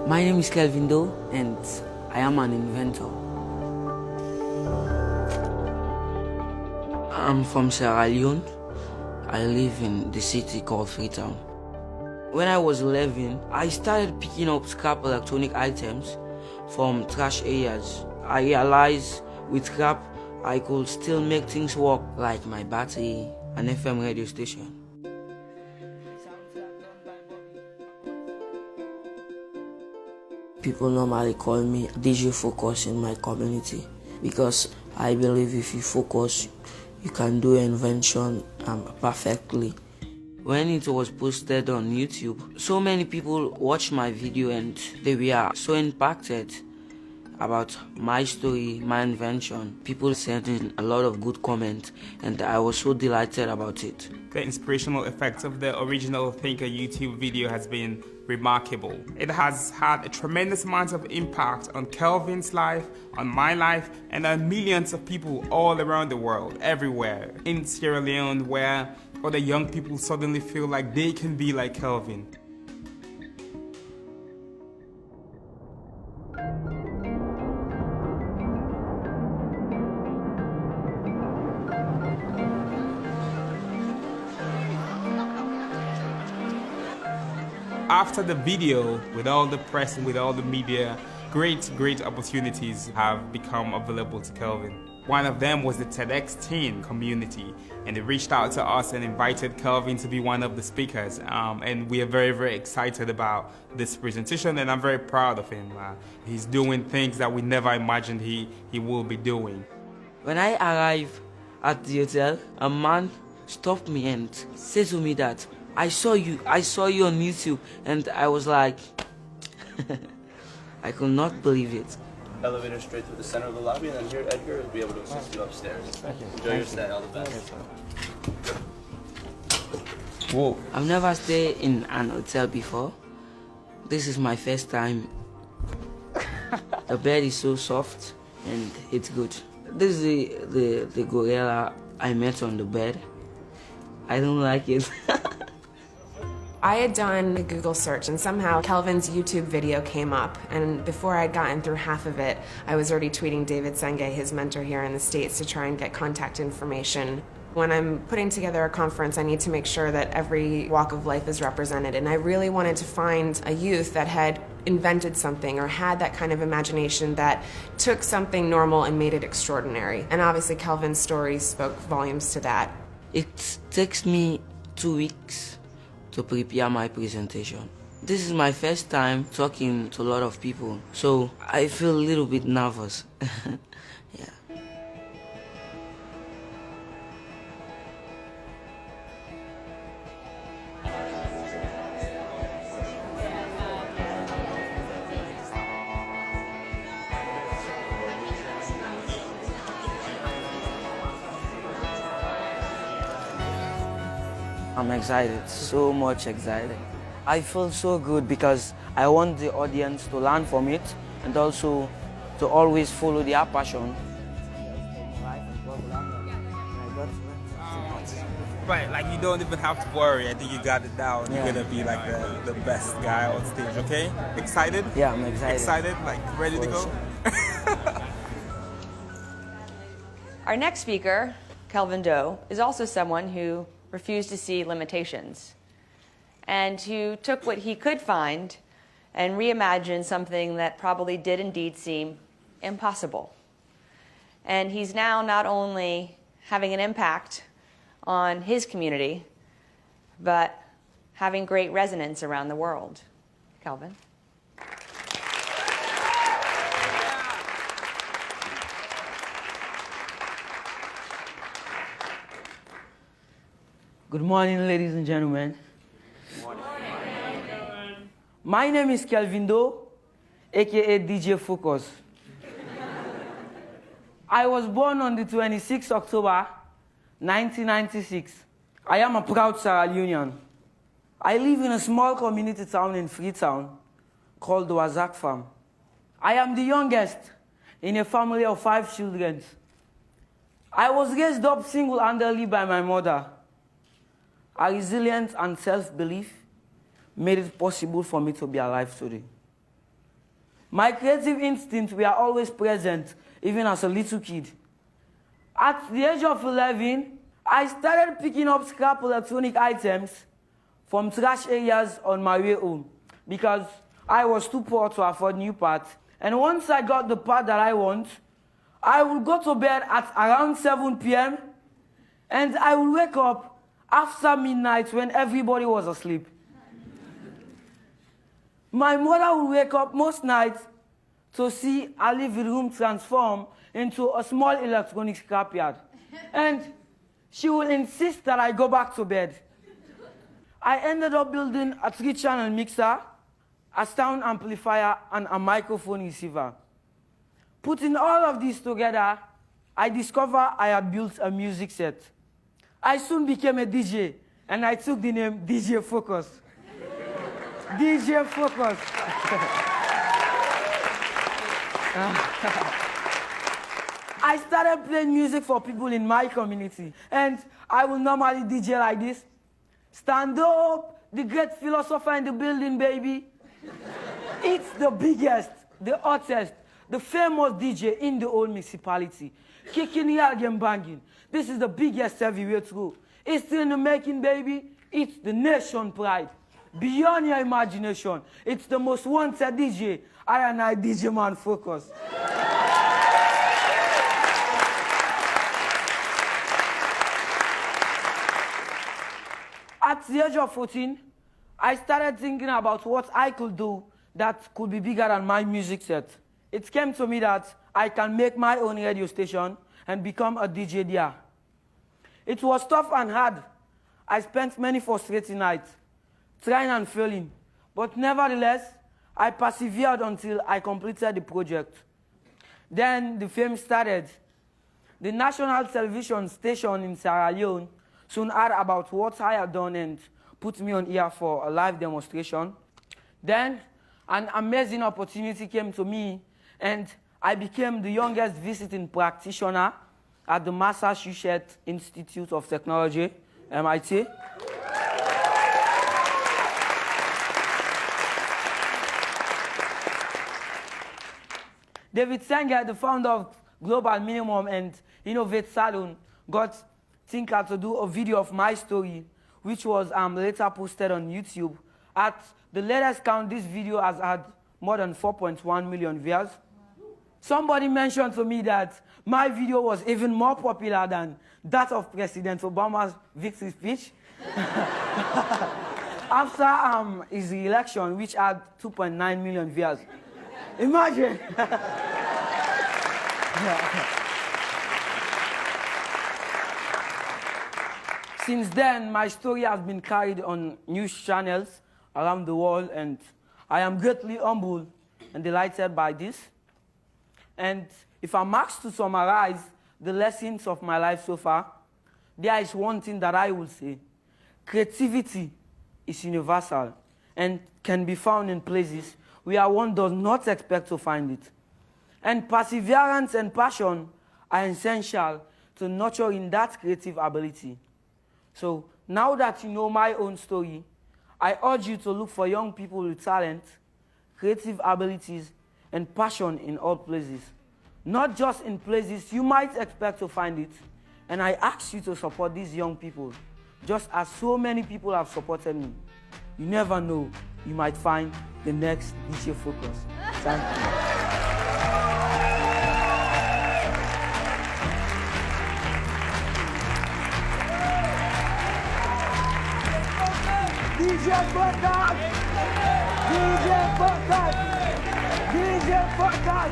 My name is Kelvin Doe, and I am an inventor. I'm from Sierra Leone. I live in the city called Freetown. When I was 11, I started picking up scrap electronic items from trash areas. I realized with scrap, I could still make things work, like my battery, an FM radio station. People normally call me DJ Focus in my community because I believe if you focus, you can do invention perfectly. When it was posted on YouTube, so many people watched my video and they were so impacted about my story, my invention. People sent in a lot of good comments and I was so delighted about it. The inspirational effect of the original Thinker YouTube video has been remarkable. It has had a tremendous amount of impact on Kelvin's life, on my life, and on millions of people all around the world, everywhere. In Sierra Leone, where other young people suddenly feel like they can be like Kelvin. After the video, with all the press and with all the media, great opportunities have become available to Kelvin. One of them was the TEDx teen community, and they reached out to us and invited Kelvin to be one of the speakers. And we are very excited about this presentation, and I'm very proud of him. He's doing things that we never imagined he will be doing. When I arrived at the hotel, a man stopped me and said to me that, I saw you on YouTube, and I was like, I could not believe it. Elevator straight to the center of the lobby, and then here Edgar will be able to assist you upstairs. Enjoy your stay, all the best. Whoa. I've never stayed in an hotel before. This is my first time. The bed is so soft and it's good. This is the gorilla I met on the bed. I don't like it. I had done a Google search and somehow Kelvin's YouTube video came up, and before I'd gotten through half of it, I was already tweeting David Senge, his mentor here in the States, to try and get contact information. When I'm putting together a conference, I need to make sure that every walk of life is represented, and I really wanted to find a youth that had invented something or had that kind of imagination that took something normal and made it extraordinary. And obviously Kelvin's story spoke volumes to that. It takes me 2 weeks to prepare my presentation. This is my first time talking to a lot of people, so I feel a little bit nervous. Yeah. I'm excited, so much excited. I feel so good because I want the audience to learn from it and also to always follow their passion. Right, like you don't even have to worry. I think you got it down. Yeah. You're gonna be like the best guy on stage, okay? Excited? Yeah, I'm excited. Excited? Like ready to go? Our next speaker, Kelvin Doe, is also someone who refused to see limitations and who took what he could find and reimagined something that probably did indeed seem impossible. And he's now not only having an impact on his community, but having great resonance around the world. Kelvin. Good morning, ladies and gentlemen. Good morning. My name is Kelvin Doe, aka DJ Focus. I was born on the 26th October, 1996. I am a proud Sierra Leonean. I live in a small community town in Freetown called the Wazak Farm. I am the youngest in a family of 5 children. I was raised up single-handedly by my mother. Our resilience and self-belief made it possible for me to be alive today. My creative instincts were always present, even as a little kid. At the age of 11, I started picking up scrap electronic items from trash areas on my way home because I was too poor to afford new parts. And once I got the part that I want, I would go to bed at around 7 p.m. and I would wake up after midnight when everybody was asleep. My mother would wake up most nights to see our living room transform into a small electronic scrapyard. And she would insist that I go back to bed. I ended up building a 3-channel mixer, a sound amplifier, and a microphone receiver. Putting all of these together, I discovered I had built a music set. I soon became a DJ, and I took the name DJ Focus. DJ Focus. I started playing music for people in my community, and I will normally DJ like this. Stand up, the great philosopher in the building, baby. It's the biggest, the hottest, the famous DJ in the whole municipality. Kicking here again, banging. This is the biggest heavyweight through. It's still in the making, baby. It's the nation pride. Beyond your imagination. It's the most wanted DJ. I DJ Man Focus. At the age of 14, I started thinking about what I could do that could be bigger than my music set. It came to me that I can make my own radio station and become a DJ there. It was tough and hard. I spent many frustrating nights, trying and failing. But nevertheless, I persevered until I completed the project. Then the fame started. The national television station in Sierra Leone soon heard about what I had done and put me on here for a live demonstration. Then an amazing opportunity came to me, and I became the youngest visiting practitioner at the Massachusetts Institute of Technology, MIT. David Sanger, the founder of Global Minimum and Innovate Salon, got Tinker to do a video of my story, which was later posted on YouTube. At the latest count, this video has had more than 4.1 million views. Somebody mentioned to me that my video was even more popular than that of President Obama's victory speech. After his election, which had 2.9 million views. Imagine. Since then, my story has been carried on news channels around the world, and I am greatly humbled and delighted by this. And if I'm asked to summarize the lessons of my life so far, there is one thing that I will say. Creativity is universal and can be found in places where one does not expect to find it. And perseverance and passion are essential to nurturing that creative ability. So now that you know my own story, I urge you to look for young people with talent, creative abilities, and passion in all places. Not just in places you might expect to find it. And I ask you to support these young people, just as so many people have supported me. You never know, you might find the next DJ Focus. Thank you. DJ Focus! DJ Focus! DJ Focus!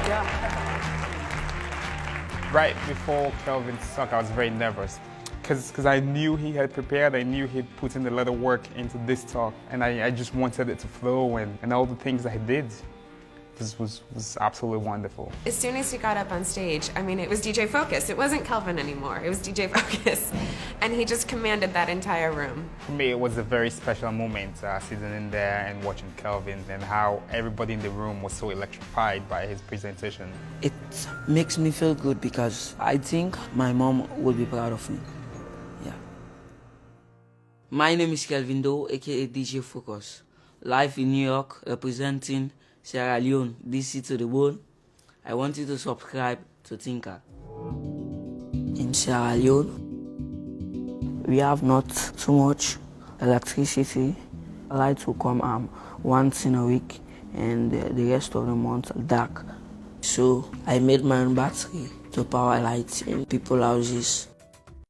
Yeah. Right before Kelvin stuck, I was very nervous because I knew he had prepared, I knew he'd put in a lot of work into this talk, and I just wanted it to flow, and all the things that he did. This was absolutely wonderful. As soon as he got up on stage, I mean, it was DJ Focus. It wasn't Kelvin anymore. It was DJ Focus. And he just commanded that entire room. For me, it was a very special moment sitting in there and watching Kelvin and how everybody in the room was so electrified by his presentation. It makes me feel good because I think my mom will be proud of me. Yeah. My name is Kelvin Doe, aka DJ Focus. Live in New York, representing Sierra Leone, DC to the bone. I want you to subscribe to Tinker. In Sierra Leone, we have not too much electricity. Lights will come once in a week, and the rest of the month dark. So I made my own battery to power lights in people's houses.